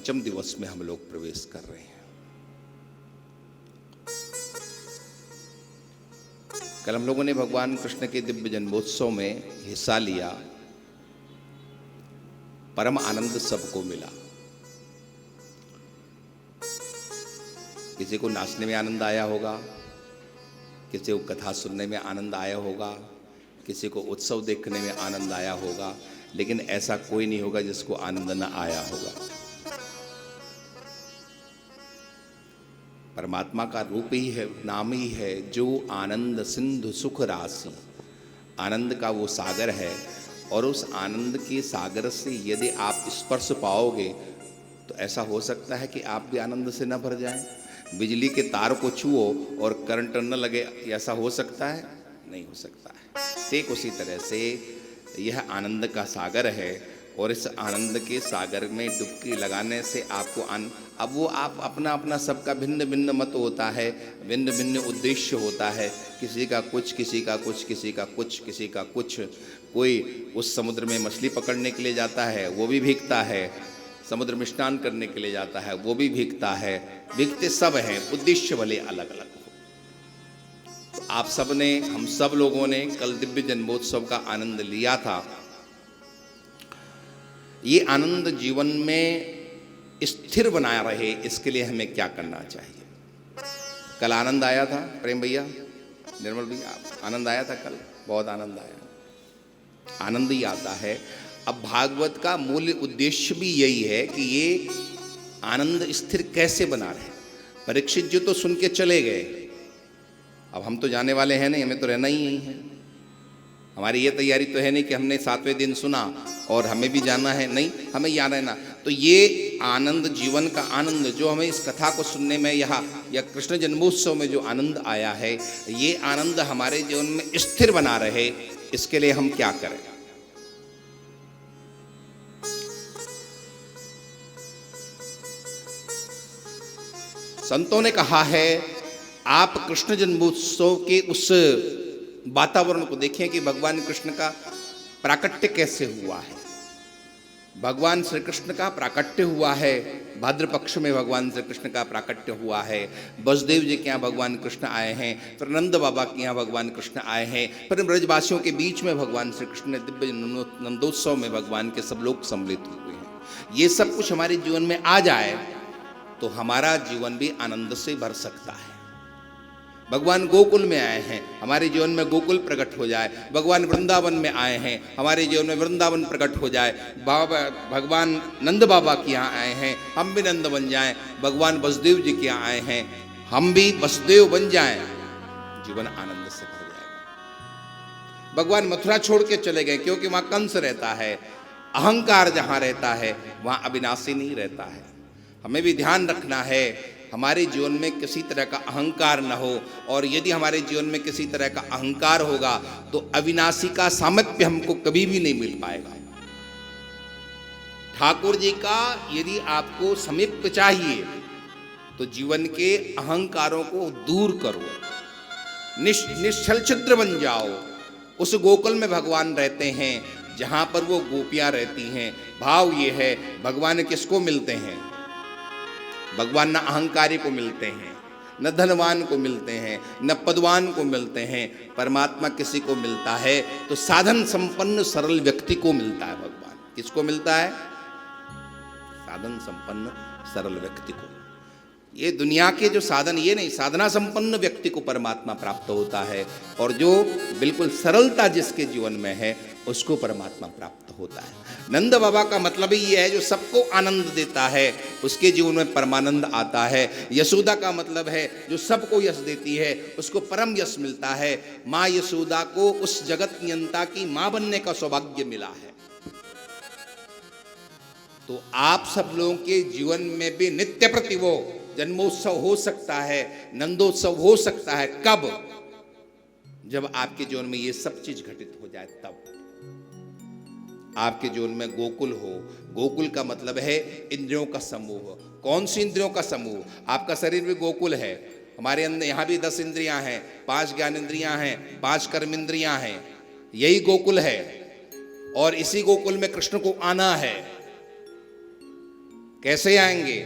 पंचम दिवस में हम लोग प्रवेश कर रहे हैं। कल हम लोगों ने भगवान कृष्ण के दिव्य जन्मोत्सव में हिस्सा लिया। परम आनंद सबको मिला। किसी को नाचने में आनंद आया होगा, किसी को कथा सुनने में आनंद आया होगा, किसी को उत्सव देखने में आनंद आया होगा, लेकिन ऐसा कोई नहीं होगा जिसको आनंद न आया होगा। परमात्मा का रूप ही है, नाम ही है जो आनंद सिंधु सुख राशि। आनंद का वो सागर है और उस आनंद के सागर से यदि आप स्पर्श पाओगे तो ऐसा हो सकता है कि आप भी आनंद से न भर जाएं। बिजली के तार को छुओ और करंट न लगे, ऐसा हो सकता है? नहीं हो सकता है। ठीक उसी तरह से यह आनंद का सागर है और इस आनंद के सागर में डुबकी लगाने से आपको अब वो आप अपना अपना सबका भिन्न भिन्न मत होता है, भिन्न भिन्न उद्देश्य होता है। किसी का कुछ, किसी का कुछ, किसी का कुछ, किसी का कुछ। कोई उस समुद्र में मछली पकड़ने के लिए जाता है, वो भी भीगता है। समुद्र में स्नान करने के लिए जाता है, वो भी भीगता है। भीगते सब हैं, उद्देश्य भले अलग अलग हो। तो आप सब ने, हम सब लोगों ने कल दिव्य जन्मोत्सव का आनंद लिया था। ये आनंद जीवन में स्थिर बनाया रहे, इसके लिए हमें क्या करना चाहिए? कल आनंद आया था प्रेम भैया, निर्मल भैया, आनंद आया था कल, बहुत आनंद आया। आनंद ही आता है। अब भागवत का मूल उद्देश्य भी यही है कि ये आनंद स्थिर कैसे बना रहे। परीक्षित जी तो सुन के चले गए, अब हम तो जाने वाले हैं नहीं, हमें तो रहना ही है। हमारी ये तैयारी तो है नहीं कि हमने 7वें दिन सुना और हमें भी जाना है, नहीं, हमें यहाँ रहना। तो ये आनंद, जीवन का आनंद जो हमें इस कथा को सुनने में यहाँ या कृष्ण जन्मोत्सव में जो आनंद आया है, ये आनंद हमारे जीवन में स्थिर बना रहे, इसके लिए हम क्या करें? संतों ने कहा है आप कृष्ण जन्मोत्सव के उस वातावरण को देखें कि भगवान कृष्ण का प्राकट्य कैसे हुआ है। भगवान श्री कृष्ण का प्राकट्य हुआ है, भाद्र पक्ष में भगवान श्री कृष्ण का प्राकट्य हुआ है। वसुदेव जी के यहाँ भगवान कृष्ण आए हैं, फिर नंद बाबा के यहाँ भगवान कृष्ण आए हैं, फिर ब्रजवासियों के बीच में भगवान श्री कृष्ण ने दिव्य नंदोत्सव में भगवान के सब लोग सम्मिलित हुए हैं। ये सब कुछ हमारे जीवन में आ जाए तो हमारा जीवन भी आनंद से भर सकता है। भगवान गोकुल में आए हैं, हमारे जीवन में गोकुल प्रकट हो जाए। भगवान वृंदावन में आए हैं, हमारे जीवन में वृंदावन प्रकट हो जाए। भगवान नंद बाबा के यहाँ आए हैं, हम भी नंद बन जाएं। भगवान वसुदेव जी के यहाँ आए हैं, हम भी वसुदेव बन जाएं। जीवन आनंद से भर जाएगा। भगवान मथुरा छोड़ के चले गए क्योंकि वहाँ कंस रहता है। अहंकार जहाँ रहता है वहाँ अविनाशी नहीं रहता है। हमें भी ध्यान रखना है हमारे जीवन में किसी तरह का अहंकार न हो, और यदि हमारे जीवन में किसी तरह का अहंकार होगा तो अविनाशी का सामीप्य हमको कभी भी नहीं मिल पाएगा। ठाकुर जी का यदि आपको समीप्य चाहिए तो जीवन के अहंकारों को दूर करो, निश्चल छिद्र बन जाओ। उस गोकुल में भगवान रहते हैं जहां पर वो गोपियां रहती हैं। भाव ये है, भगवान किसको मिलते हैं? भगवान न अहंकारी को मिलते हैं, न धनवान को मिलते हैं, न पदवान को मिलते हैं। परमात्मा किसी को मिलता है तो साधन संपन्न सरल व्यक्ति को मिलता है। भगवान किसको मिलता है? साधन संपन्न सरल व्यक्ति को। ये दुनिया के जो साधन, ये नहीं, साधना संपन्न व्यक्ति को परमात्मा प्राप्त होता है, और जो बिल्कुल सरलता जिसके जीवन में है उसको परमात्मा प्राप्त होता है। नंद बाबा का मतलब ही ये है जो सबको आनंद देता है, उसके जीवन में परमानंद आता है। यशोदा का मतलब है जो सबको यश देती है, उसको परम यश मिलता है। माँ यशोदा को उस जगत नियंता की माँ बनने का सौभाग्य मिला है। तो आप सब लोगों के जीवन में भी नित्य प्रति वो जन्मोत्सव हो सकता है, नंदोत्सव हो सकता है। कब? जब आपके जीवन में ये सब चीज घटित हो जाए, तब आपके जीवन में गोकुल हो। गोकुल का मतलब है इंद्रियों का समूह। कौन सी इंद्रियों का समूह? आपका शरीर भी गोकुल है। हमारे अंदर यहाँ भी 10 इंद्रियां हैं, 5 ज्ञान इंद्रियां हैं, 5 कर्म इंद्रियां हैं। यही गोकुल है और इसी गोकुल में कृष्ण को आना है। कैसे आएंगे?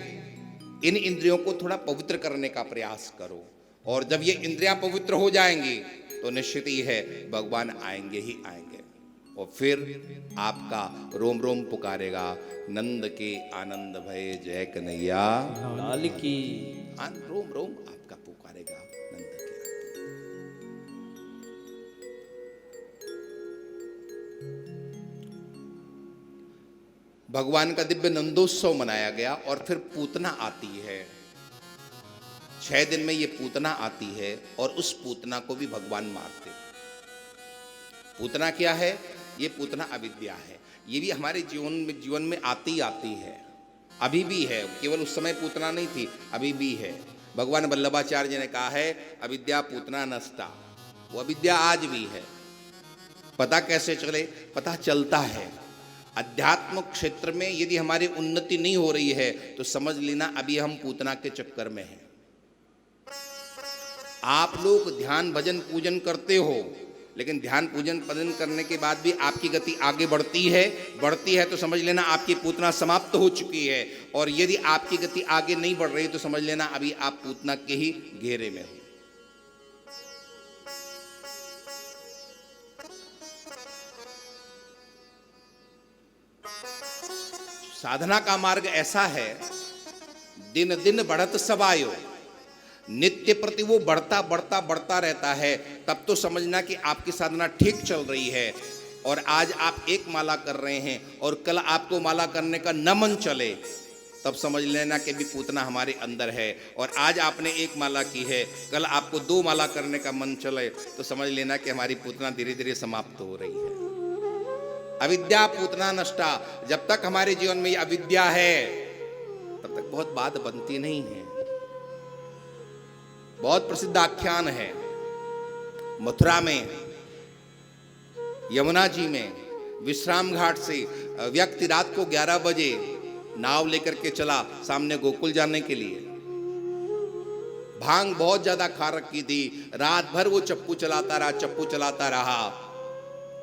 इन इंद्रियों को थोड़ा पवित्र करने का प्रयास करो, और जब ये इंद्रियां पवित्र हो जाएंगी तो निश्चित ही है भगवान आएंगे ही आएंगे, और फिर आपका रोम रोम पुकारेगा, नंद के आनंद भय जय कन्हैया लाल की। रोम रोम आपका पुकारेगा नंद के। भगवान का दिव्य नंदोत्सव मनाया गया, और फिर पूतना आती है। 6 दिन में ये पूतना आती है, और उस पूतना को भी भगवान मारते। पूतना क्या है? ये पूतना अविद्या है। ये भी हमारे जीवन में आती है, अभी भी है। केवल उस समय पूतना नहीं थी, अभी भी है। भगवान वल्लभाचार्य जी ने कहा है, अविद्या पूतना नष्टा। वो अविद्या आज भी है। पता कैसे चले? पता चलता है अध्यात्म क्षेत्र में यदि हमारी उन्नति नहीं हो रही है तो समझ लेना अभी हम पूतना के चक्कर में हैं। आप लोग ध्यान भजन पूजन करते हो, लेकिन ध्यान पूजन भजन करने के बाद भी आपकी गति आगे बढ़ती है तो समझ लेना आपकी पूतना समाप्त हो चुकी है। और यदि आपकी गति आगे नहीं बढ़ रही तो समझ लेना अभी आप पूतना के ही घेरे में हो। साधना का मार्ग ऐसा है, दिन दिन बढ़त सबायो, नित्य प्रति वो बढ़ता रहता है। तब तो समझना कि आपकी साधना ठीक चल रही है। और आज आप एक माला कर रहे हैं और कल आपको माला करने का न मन चले, तब समझ लेना कि भी पूतना हमारे अंदर है। और आज आपने एक माला की है, कल आपको 2 माला करने का मन चले, तो समझ लेना कि हमारी पूतना धीरे धीरे समाप्त हो रही है। अविद्या पूतना नष्टा। जब तक हमारे जीवन में ये अविद्या है तब तक बहुत बात बनती नहीं है। बहुत प्रसिद्ध आख्यान है, मथुरा में यमुना जी में विश्राम घाट से व्यक्ति रात को 11 बजे नाव लेकर के चला सामने गोकुल जाने के लिए। भांग बहुत ज्यादा खा रखी थी, रात भर वो चप्पू चलाता रहा।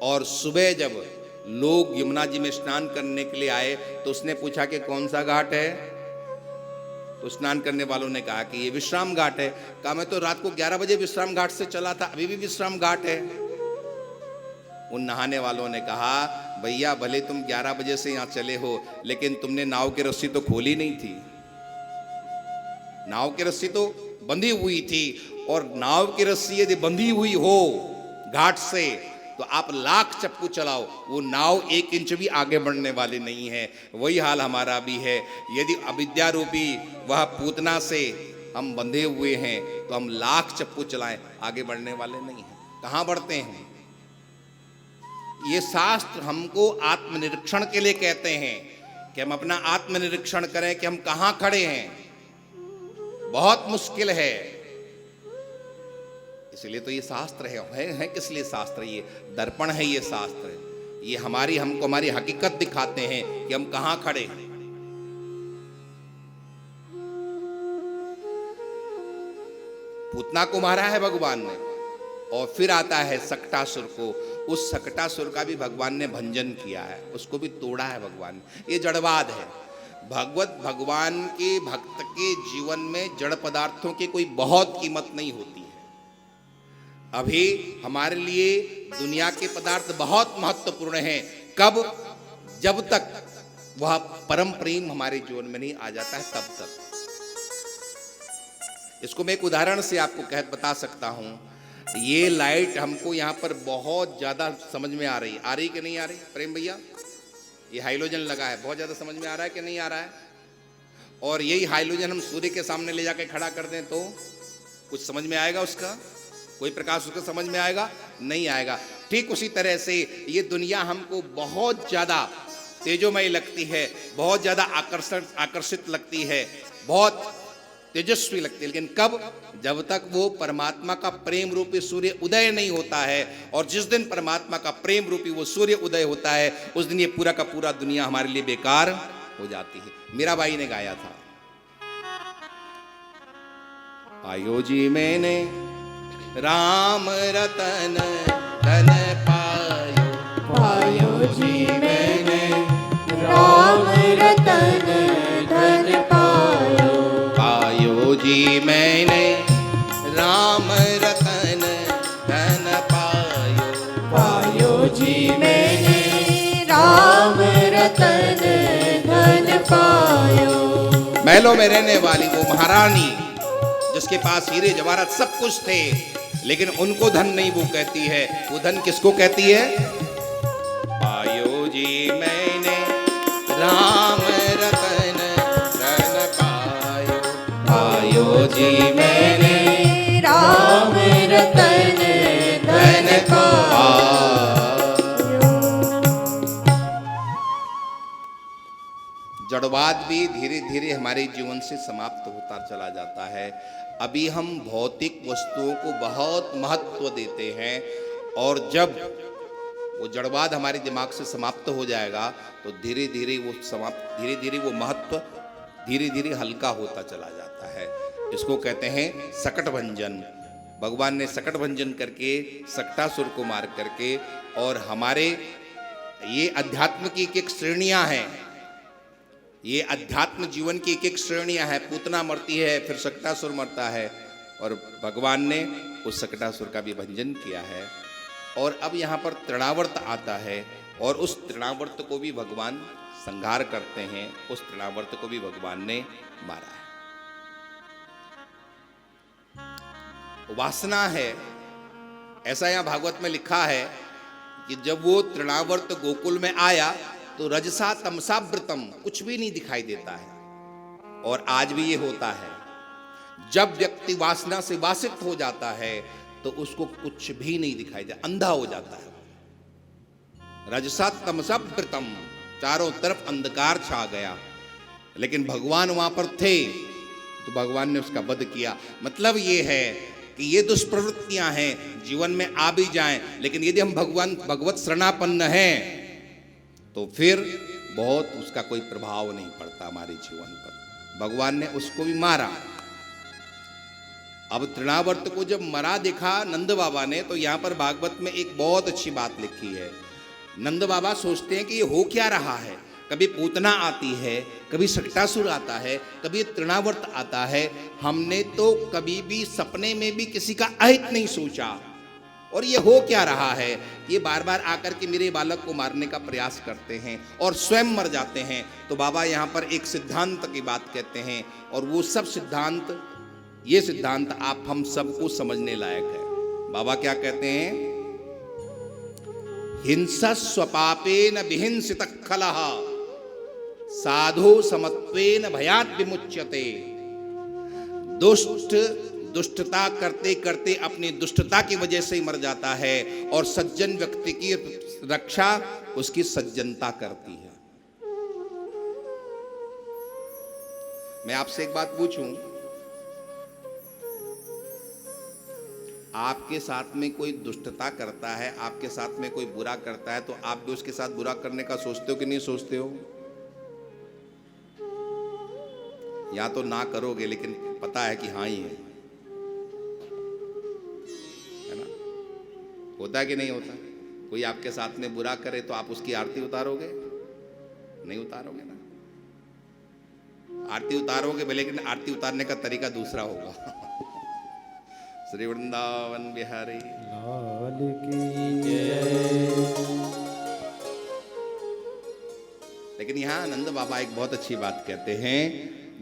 और सुबह जब लोग यमुना जी में स्नान करने के लिए आए तो उसने पूछा कि कौन सा घाट है? तो स्नान करने वालों ने कहा कि ये विश्राम घाट है। कहा मैं तो रात को 11 बजे विश्राम घाट से चला था, अभी भी विश्राम घाट है। उन नहाने वालों ने कहा, भैया भले तुम 11 बजे से यहां चले हो, लेकिन तुमने नाव की रस्सी तो खोली नहीं थी। नाव की रस्सी तो बंधी हुई थी, और नाव की रस्सी यदि बंधी हुई हो घाट से तो आप लाख चप्पू चलाओ, वो नाव 1 इंच भी आगे बढ़ने वाली नहीं है। वही हाल हमारा भी है। यदि अविद्या रूपी वह पूतना से हम बंधे हुए हैं तो हम लाख चप्पू चलाएं, आगे बढ़ने वाले नहीं हैं। कहां बढ़ते हैं? ये शास्त्र हमको आत्मनिरीक्षण के लिए कहते हैं कि हम अपना आत्मनिरीक्षण करें कि हम कहां खड़े हैं। बहुत मुश्किल है, इसलिए तो ये शास्त्र है किस लिए शास्त्र? ये दर्पण है, ये शास्त्र, ये हमको हमारी हकीकत दिखाते हैं कि हम कहां खड़े हैं। पूतना को मारा है भगवान ने, और फिर आता है सक्टासुर को। उस सक्टासुर का भी भगवान ने भंजन किया है, उसको भी तोड़ा है भगवान ने। ये जड़वाद है। भगवान के भक्त के जीवन में जड़ पदार्थों की कोई बहुत कीमत नहीं होती है। अभी हमारे लिए दुनिया के पदार्थ बहुत महत्वपूर्ण हैं। कब? जब तक वह परम प्रेम हमारे जीवन में नहीं आ जाता है, तब तक। इसको मैं एक उदाहरण से आपको बता सकता हूं। ये लाइट हमको यहां पर बहुत ज्यादा समझ में आ रही कि नहीं आ रही प्रेम भैया? ये हाइलोजन लगा है, बहुत ज्यादा समझ में आ रहा है कि नहीं आ रहा है? और यही हाइलोजन हम सूर्य के सामने ले जाकर खड़ा कर दें तो कुछ समझ में आएगा? उसका कोई प्रकाश उसको समझ में आएगा? नहीं आएगा। ठीक उसी तरह से ये दुनिया हमको बहुत ज्यादा तेजोमय लगती है, बहुत ज्यादा आकर्षित लगती है, बहुत तेजस्वी लगती है। लेकिन कब? जब तक वो परमात्मा का प्रेम रूपी सूर्य उदय नहीं होता है। और जिस दिन परमात्मा का प्रेम रूपी वो सूर्य उदय होता है, उस दिन ये पूरा का पूरा दुनिया हमारे लिए बेकार हो जाती है। मीरा बाई ने गाया था, आयो जी मैंने राम रतन धन पायो, पायो जी मैंने राम रतन धन जी मैंने राम रतन धन पायो। पायो जी मैंने राम रतन धन पायो। महलों में रहने वाली वो महारानी जिसके पास हीरे जवाहरात सब कुछ थे, लेकिन उनको धन नहीं वो कहती है, वो धन किसको कहती है? पायो जी मैंने राम रतन धन पायो। पायो जी मैंने राम रतन धन पायो। जड़वाद भी धीरे धीरे हमारे जीवन से समाप्त होता चला जाता है। अभी हम भौतिक वस्तुओं को बहुत महत्व देते हैं, और जब वो जड़वाद हमारे दिमाग से समाप्त हो जाएगा तो धीरे धीरे वो महत्व धीरे धीरे हल्का होता चला जाता है। इसको कहते हैं सकट भंजन। भगवान ने सकट भंजन करके, सकटासुर को मार करके, और हमारे ये अध्यात्म की एक एक श्रेणियां हैं, ये अध्यात्म जीवन की एक एक श्रेणियां हैं। पूतना मरती है, फिर सकटासुर मरता है, और भगवान ने उस सकटासुर का भी भंजन किया है। और अब यहाँ पर तृणावर्त आता है, और उस तृणावर्त को भी भगवान संहार करते हैं, उस तृणावर्त को भी भगवान ने मारा है। वासना है, ऐसा यहाँ भागवत में लिखा है कि जब वो तृणावर्त गोकुल में आया तो रजसा तमसा व्रतम, कुछ भी नहीं दिखाई देता है। और आज भी ये होता है, जब व्यक्ति वासना से वासित हो जाता है तो उसको कुछ भी नहीं दिखाई देता, अंधा हो जाता है। रजसा तमसा व्रतम, चारों तरफ अंधकार छा गया, लेकिन भगवान वहां पर थे तो भगवान ने उसका वध किया। मतलब ये है कि ये दुष्प्रवृत्तियां हैं, जीवन में आ भी जाएं, लेकिन यदि हम भगवत शरणापन्न हैं तो फिर बहुत उसका कोई प्रभाव नहीं पड़ता हमारे जीवन पर। भगवान ने उसको भी मारा। अब तृणावर्त को जब मरा देखा नंद बाबा ने, तो यहां पर भागवत में एक बहुत अच्छी बात लिखी है। नंद बाबा सोचते हैं कि ये हो क्या रहा है। कभी पूतना आती है, कभी सकटासुर आता है, कभी तृणावर्त आता है। हमने तो कभी भी सपने में भी किसी का अहित नहीं सोचा, और ये हो क्या रहा है। ये बार बार आकर के मेरे बालक को मारने का प्रयास करते हैं और स्वयं मर जाते हैं। तो बाबा यहाँ पर एक सिद्धांत की बात कहते हैं, और वो सब सिद्धांत, ये सिद्धांत आप हम सबको समझने लायक है। बाबा क्या कहते हैं? हिंसा स्वपापेन विहिंसित खलः साधु समत्वेन भयात् विमुच्यते। दुष्टता करते करते अपनी दुष्टता की वजह से ही मर जाता है, और सज्जन व्यक्ति की रक्षा उसकी सज्जनता करती है। मैं आपसे एक बात पूछूं, आपके साथ में कोई दुष्टता करता है, आपके साथ में कोई बुरा करता है, तो आप भी उसके साथ बुरा करने का सोचते हो कि नहीं सोचते हो? या तो ना करोगे, लेकिन पता है कि हाँ ही है ना? होता है कि नहीं होता? कोई आपके साथ में बुरा करे तो आप उसकी आरती उतारोगे? नहीं उतारोगे ना। आरती उतारोगे भले, लेकिन आरती उतारने का तरीका दूसरा होगा। श्री वृंदावन बिहारी लाल की जय। लेकिन यहाँ नंद बाबा एक बहुत अच्छी बात कहते हैं।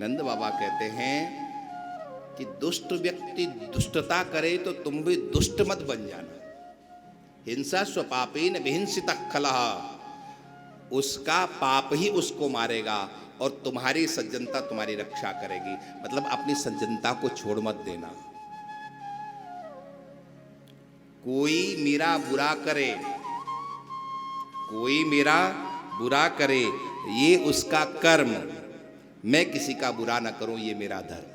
नंद बाबा कहते हैं कि दुष्ट व्यक्ति दुष्टता करे तो तुम भी दुष्ट मत बन जाना। हिंसा स्वपापेन विहिंसित खलः, उसका पाप ही उसको मारेगा और तुम्हारी सज्जनता तुम्हारी रक्षा करेगी। मतलब अपनी सज्जनता को छोड़ मत देना। कोई मेरा बुरा करे, कोई मेरा बुरा करे, ये उसका कर्म, मैं किसी का बुरा ना करूं, ये मेरा धर्म।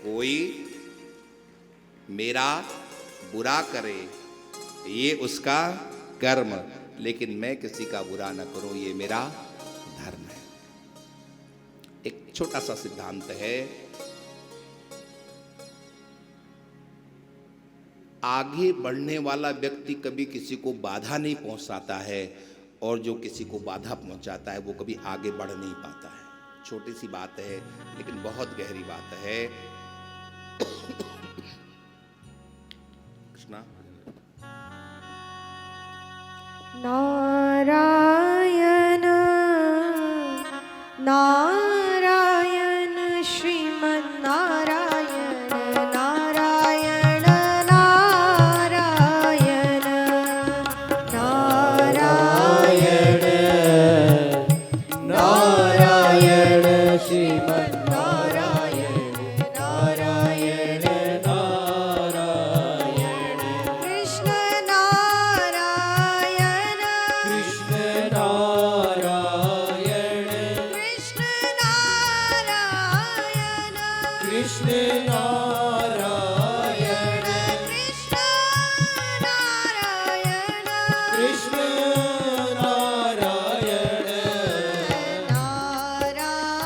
कोई मेरा बुरा करे, ये उसका कर्म, लेकिन मैं किसी का बुरा ना करूं, ये मेरा धर्म है। एक छोटा सा सिद्धांत है, आगे बढ़ने वाला व्यक्ति कभी किसी को बाधा नहीं पहुंचाता है, और जो किसी को बाधा पहुंचाता है वो कभी आगे बढ़ नहीं पाता है। छोटी सी बात है लेकिन बहुत गहरी बात है। कृष्णा नारायण नारायण श्रीमन्नारायण नारायण नारायण नारायण नारायण श्रीमन्नारायण नारायण नारायण कृष्ण नारायण कृष्ण नारायण कृष्ण नारायण कृष्ण नारायण कृष्ण नारायण कृष्ण नारायण नारायण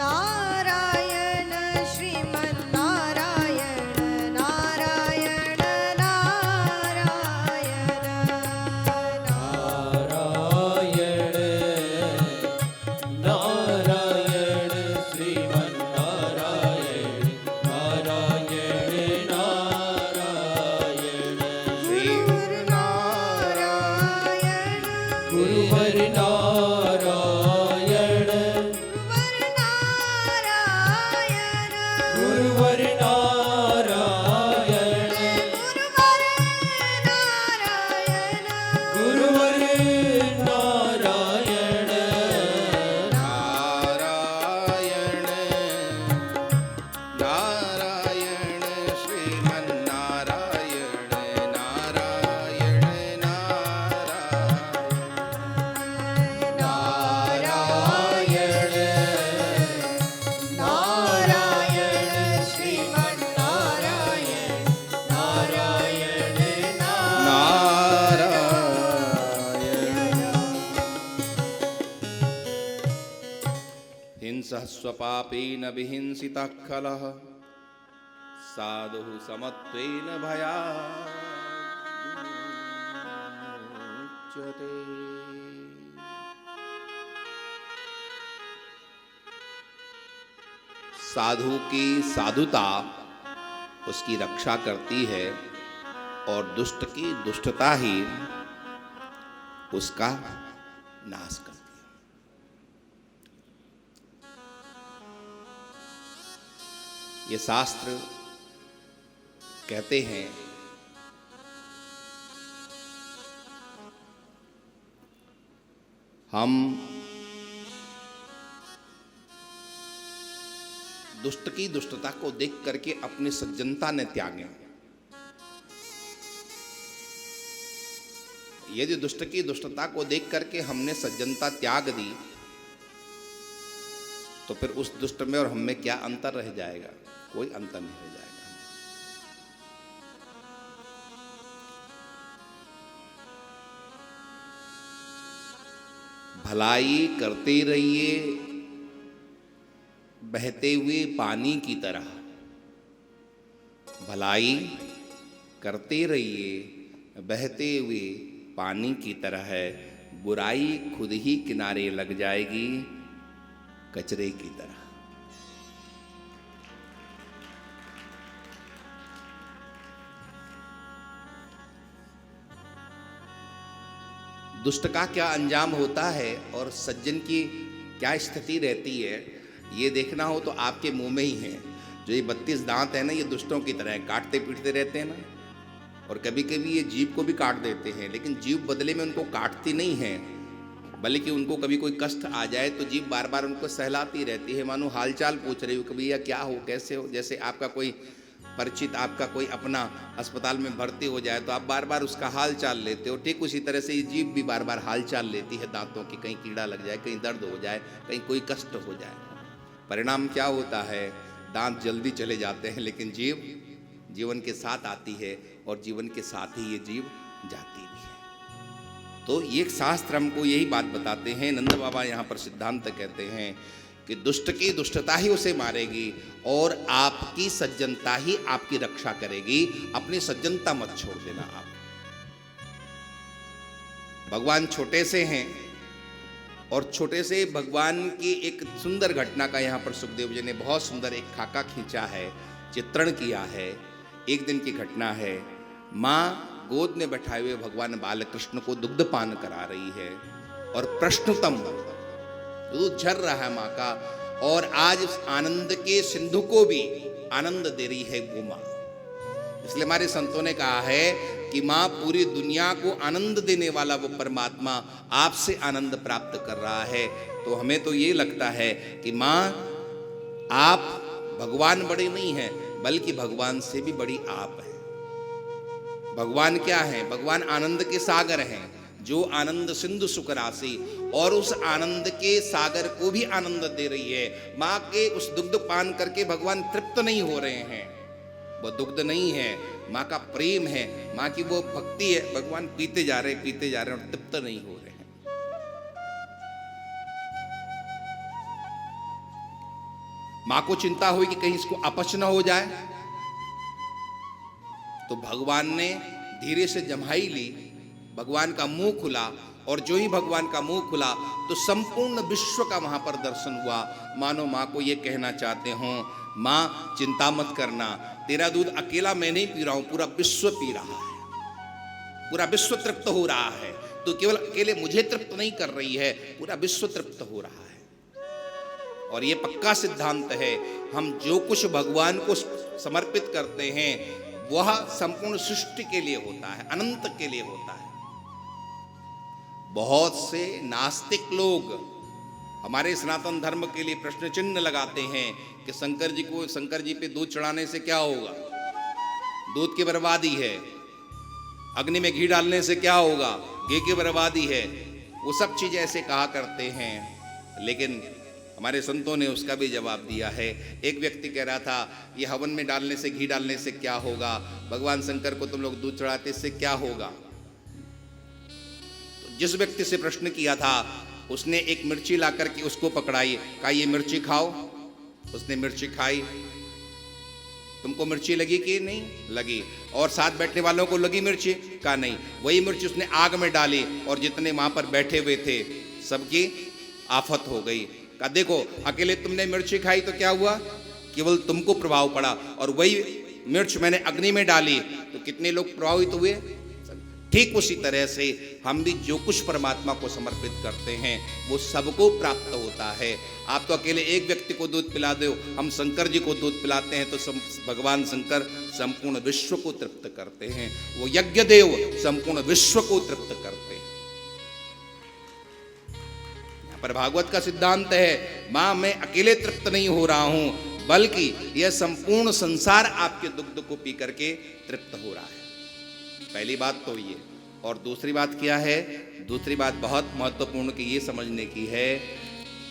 नारायण श्रीमन्नारायण नारायण नारायण नारायण श्रीमन्नारायण नारायण नारायण गुरुवर नारायण गुरुवर नारायण गुरुवर नारायण नारायण नारायण श्रीमन्नारायण नारायण नारायण नारायण श्रीमन्नारायण नारायण हिंसः स्वपापेन विहिंसितः खलः साधुः समत्वेन भयाच्यते। साधु की साधुता उसकी रक्षा करती है और दुष्ट की दुष्टता ही उसका नाश करती है। ये शास्त्र कहते हैं हम दुष्ट की दुष्टता को देख करके अपनी सज्जनता ने त्यागे। यदि दुष्ट की दुष्टता को देख करके हमने सज्जनता त्याग दी तो फिर उस दुष्ट में और हम में क्या अंतर रह जाएगा? कोई अंतर नहीं रह जाएगा। भलाई करते रहिए बहते हुए पानी की तरह, भलाई करते रहिए बहते हुए पानी की तरह है। बुराई खुद ही किनारे लग जाएगी कचरे की तरह। दुष्ट का क्या अंजाम होता है और सज्जन की क्या स्थिति रहती है, ये देखना हो तो आपके मुंह में ही है। जो ये 32 दांत है ना, ये दुष्टों की तरह है, काटते पीटते रहते हैं ना। और कभी कभी ये जीभ को भी काट देते हैं, लेकिन जीभ बदले में उनको काटती नहीं है, बल्कि उनको कभी कोई कष्ट आ जाए तो जीभ बार बार उनको सहलाती रहती है, मानो हालचाल पूछ रही हो, कभी या क्या हो, कैसे हो। जैसे आपका कोई परिचित, आपका कोई अपना अस्पताल में भर्ती हो जाए तो आप बार बार उसका हाल चाल लेते हो, ठीक उसी तरह से ये जीभ भी बार बार हाल चाल लेती है दांतों की, कहीं कीड़ा लग जाए, कहीं दर्द हो जाए, कहीं कोई कष्ट हो जाए। परिणाम क्या होता है? दांत जल्दी चले जाते हैं, लेकिन जीभ जीवन के साथ आती है और जीवन के साथ ही ये जीभ जाती भी है। तो ये शास्त्र हमको यही बात बताते हैं। नंद बाबा यहाँ पर सिद्धांत कहते हैं कि दुष्ट की दुष्टता ही उसे मारेगी और आपकी सज्जनता ही आपकी रक्षा करेगी। अपनी सज्जनता मत छोड़ देना। आप भगवान छोटे से हैं और छोटे से भगवान की एक सुंदर घटना का यहाँ पर सुखदेव जी ने बहुत सुंदर एक खाका खींचा है, चित्रण किया है। एक दिन की घटना है, माँ गोद में बैठाए हुए भगवान बालकृष्ण को दुग्ध पान करा रही है और प्रश्नतम दूध झर रहा है माँ का, और आज इस आनंद के सिंधु को भी आनंद दे रही है वो माँ। इसलिए हमारे संतों ने कहा है कि माँ पूरी दुनिया को आनंद देने वाला वो परमात्मा आपसे आनंद प्राप्त कर रहा है। तो हमें तो ये लगता है कि माँ आप भगवान बड़े नहीं हैं, बल्कि भगवान से भी बड़ी आप हैं। भगवान क्या है? भगवान आनंद के सागर हैं, जो आनंद सिंधु सुख राशि, और उस आनंद के सागर को भी आनंद दे रही है। माँ के उस दुग्ध पान करके भगवान तृप्त नहीं हो रहे हैं, वो दुग्ध नहीं है, माँ का प्रेम है, माँ की वो भक्ति है। भगवान पीते जा रहे और तृप्त नहीं हो रहे हैं। माँ को चिंता हुई कि कहीं इसको अपच न हो जाए, तो भगवान ने धीरे से जम्हाई ली, भगवान का मुंह खुला, और जो ही भगवान का मुंह खुला तो संपूर्ण विश्व का वहां पर दर्शन हुआ। मानो माँ को ये कहना चाहते हो, माँ चिंता मत करना, तेरा दूध अकेला मैं नहीं पी रहा हूं, पूरा विश्व पी रहा है, पूरा विश्व तृप्त हो रहा है। तो केवल अकेले मुझे तृप्त नहीं कर रही है, पूरा विश्व तृप्त हो रहा है। और ये पक्का सिद्धांत है, हम जो कुछ भगवान को समर्पित करते हैं वह संपूर्ण सृष्टि के लिए होता है, अनंत के लिए होता है। बहुत से नास्तिक लोग हमारे सनातन धर्म के लिए प्रश्न चिन्ह लगाते हैं कि शंकर जी पे दूध चढ़ाने से क्या होगा, दूध की बर्बादी है, अग्नि में घी डालने से क्या होगा, घी की बर्बादी है। वो सब चीजें ऐसे कहा करते हैं, लेकिन हमारे संतों ने उसका भी जवाब दिया है। एक व्यक्ति कह रहा था, ये हवन में डालने से, घी डालने से क्या होगा, भगवान शंकर को तुम लोग दूध चढ़ाते इससे क्या होगा। तो जिस व्यक्ति से प्रश्न किया था उसने एक मिर्ची ला करके उसको पकड़ाई, कहा ये मिर्ची खाओ। उसने मिर्ची खाई, तुमको मिर्ची लगी कि नहीं लगी, और साथ बैठने वालों को लगी मिर्ची, कहा नहीं। वही मिर्ची उसने आग में डाली और जितने वहां पर बैठे हुए थे सबकी आफत हो गई। कहा देखो, अकेले तुमने मिर्ची खाई तो क्या हुआ, केवल तुमको प्रभाव पड़ा, और वही मिर्च मैंने अग्नि में डाली तो कितने लोग प्रभावित हुए। ठीक उसी तरह से हम भी जो कुछ परमात्मा को समर्पित करते हैं वो सबको प्राप्त होता है। आप तो अकेले एक व्यक्ति को दूध पिला दो, हम शंकर जी को दूध पिलाते हैं तो भगवान शंकर संपूर्ण विश्व को तृप्त करते हैं। वो यज्ञ देव संपूर्ण विश्व को तृप्त करते हैं। यहाँ पर भागवत का सिद्धांत है, मां मैं अकेले तृप्त नहीं हो रहा हूं, बल्कि यह संपूर्ण संसार आपके दुग्ध को पी करके तृप्त हो रहा है। पहली बात तो ये, और दूसरी बात क्या है, दूसरी बात बहुत महत्वपूर्ण की ये समझने की है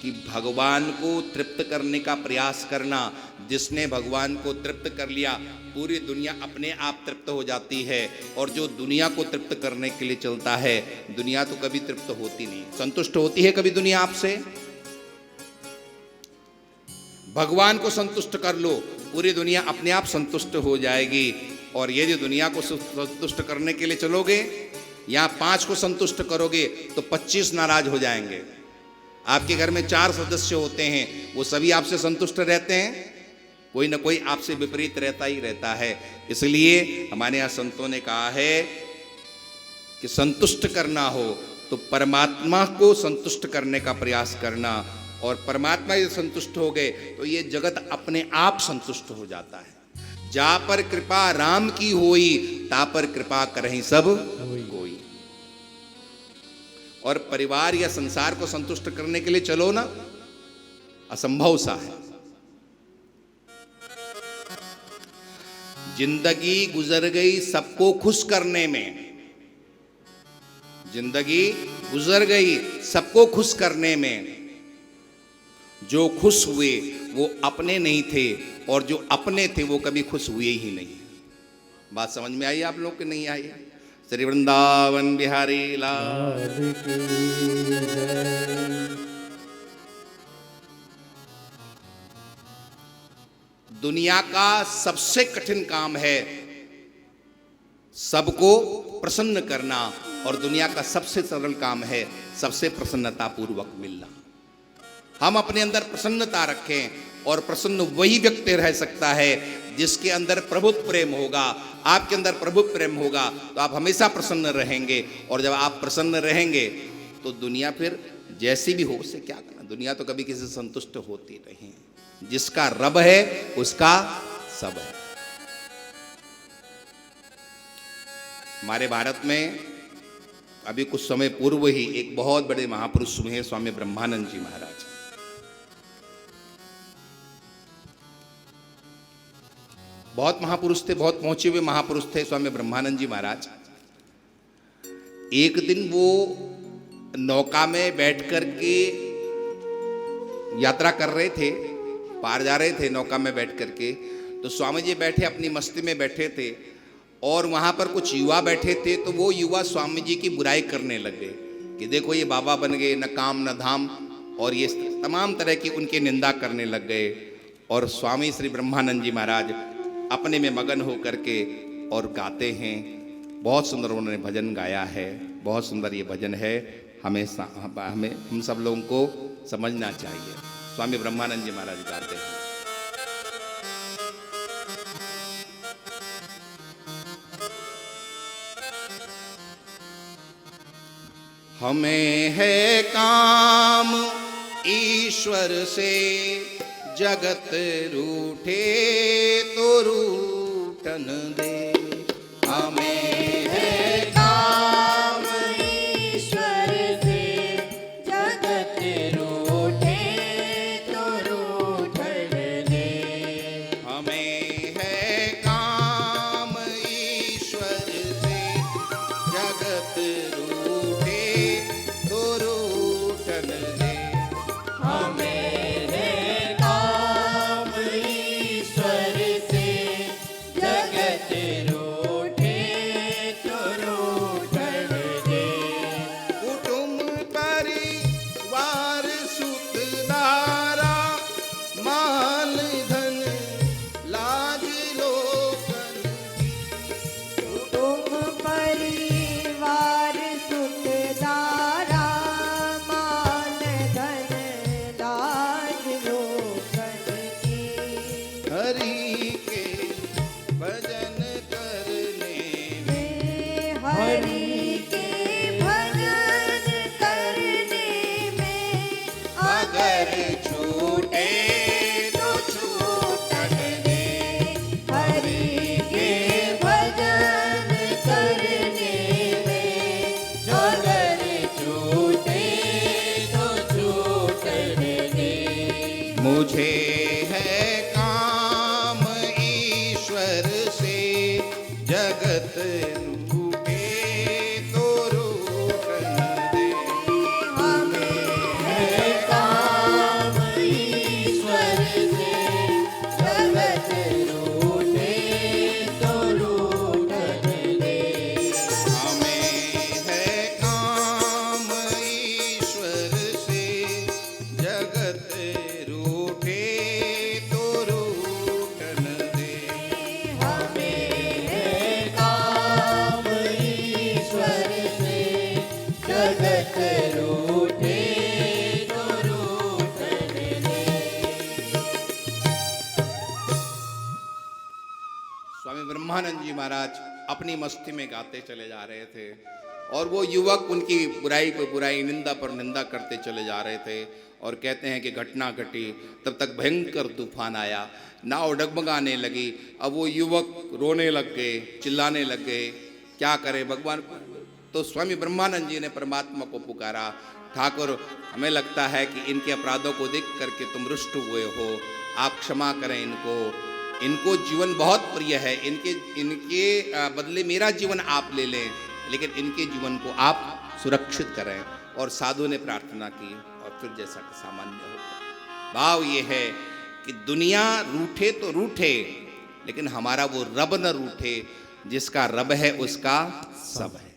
कि भगवान को तृप्त करने का प्रयास करना, जिसने भगवान को तृप्त कर लिया पूरी दुनिया अपने आप तृप्त हो जाती है। और जो दुनिया को तृप्त करने के लिए चलता है, दुनिया तो कभी तृप्त होती नहीं। संतुष्ट होती है कभी दुनिया आपसे? भगवान को संतुष्ट कर लो, पूरी दुनिया अपने आप संतुष्ट हो जाएगी। और यदि दुनिया को संतुष्ट करने के लिए चलोगे, या 5 को संतुष्ट करोगे तो 25 नाराज हो जाएंगे। आपके घर में 4 सदस्य होते हैं, वो सभी आपसे संतुष्ट रहते हैं, कोई ना कोई आपसे विपरीत रहता ही रहता है। इसलिए हमारे यहाँ संतों ने कहा है कि संतुष्ट करना हो तो परमात्मा को संतुष्ट करने का प्रयास करना, और परमात्मा यदि संतुष्ट हो गए तो ये जगत अपने आप संतुष्ट हो जाता है। जा पर कृपा राम की होई, ता पर कृपा करहि सब कोई। और परिवार या संसार को संतुष्ट करने के लिए चलो ना, असंभव सा है। जिंदगी गुजर गई सबको खुश करने में, जिंदगी गुजर गई सबको खुश करने में। जो खुश हुए वो अपने नहीं थे, और जो अपने थे वो कभी खुश हुए ही नहीं। बात समझ में आई आप लोग की नहीं आई? श्री वृंदावन बिहारी लाल की जय। दुनिया का सबसे कठिन काम है सबको प्रसन्न करना, और दुनिया का सबसे सरल काम है सबसे प्रसन्नता पूर्वक मिलना। हम अपने अंदर प्रसन्नता रखें, और प्रसन्न वही व्यक्ति रह सकता है जिसके अंदर प्रभु प्रेम होगा। आपके अंदर प्रभु प्रेम होगा तो आप हमेशा प्रसन्न रहेंगे, और जब आप प्रसन्न रहेंगे तो दुनिया फिर जैसी भी हो, उससे क्या करना। दुनिया तो कभी किसी से संतुष्ट होती नहीं। जिसका रब है उसका सब है। हमारे भारत में अभी कुछ समय पूर्व ही एक बहुत बड़े महापुरुष हुए हैं, स्वामी ब्रह्मानंद जी महाराज। बहुत महापुरुष थे, बहुत पहुंचे हुए महापुरुष थे स्वामी ब्रह्मानंद जी महाराज। एक दिन वो नौका में बैठ कर के यात्रा कर रहे थे, पार जा रहे थे नौका में बैठ कर के। तो स्वामी जी बैठे अपनी मस्ती में बैठे थे, और वहां पर कुछ युवा बैठे थे। तो वो युवा स्वामी जी की बुराई करने लगे कि देखो ये बाबा बन गए, न काम न धाम, और ये तमाम तरह की उनकी निंदा करने लग गए। और स्वामी श्री ब्रह्मानंद जी महाराज अपने में मगन हो करके और गाते हैं। बहुत सुंदर उन्होंने भजन गाया है, बहुत सुंदर ये भजन है। हमें हम सब लोगों को समझना चाहिए। स्वामी ब्रह्मानंद जी महाराज गाते हैं। हमें है काम ईश्वर से, जगत रूठे तो रूठन दे। हमें है काम ईश्वर से, जगत रूठे तो रूठन दे। हमें है काम ईश्वर से, जगत रूठे तो रूठन दे। हमें है काम ईश्वर से, जगत रूठे तो रूठन दे। कुटुंब परिवार सुख दारा, माल धन लाज लोकन की। कुटुंब परिवार सुख दारा, मान धन लाज लोकन की। हरि के भजन करने में, हरि के भजन करने में, अगर छूटे तो छूटन दे। हरि के भजन करने में, अगर छूटे तो छूटन दे। मुझे है काम ईश्वर से, जगत रूठे तो रूठन दे। हमें है काम ईश्वर से, जगत रूठे तो रूठन दे। हमें है काम ईश्वर से, जगत रूठे तो रूठन दे। हमें है काम ईश्वर से, जगत रूठे तो रूठन दे। स्वामी ब्रह्मानंद जी महाराज अपनी मस्ती में गाते चले जा रहे थे, और वो युवक उनकी बुराई पर बुराई, निंदा पर निंदा करते चले जा रहे थे। और कहते हैं कि घटना घटी, तब तक भयंकर तूफान आया, नाव डगमगाने लगी। अब वो युवक रोने लग गए, चिल्लाने लग गए, क्या करे भगवान। तो स्वामी ब्रह्मानंद जी ने परमात्मा को पुकारा, ठाकुर हमें लगता है कि इनके अपराधों को देख करके तुम रुष्ट हुए हो, आप क्षमा करें इनको। इनको जीवन बहुत प्रिय है, इनके बदले मेरा जीवन आप ले लें, लेकिन इनके जीवन को आप सुरक्षित करें। और साधु ने प्रार्थना की, और फिर जैसा कि सामान्य हो गया। भाव ये है कि दुनिया रूठे तो रूठे, लेकिन हमारा वो रब न रूठे, जिसका रब है उसका सब है।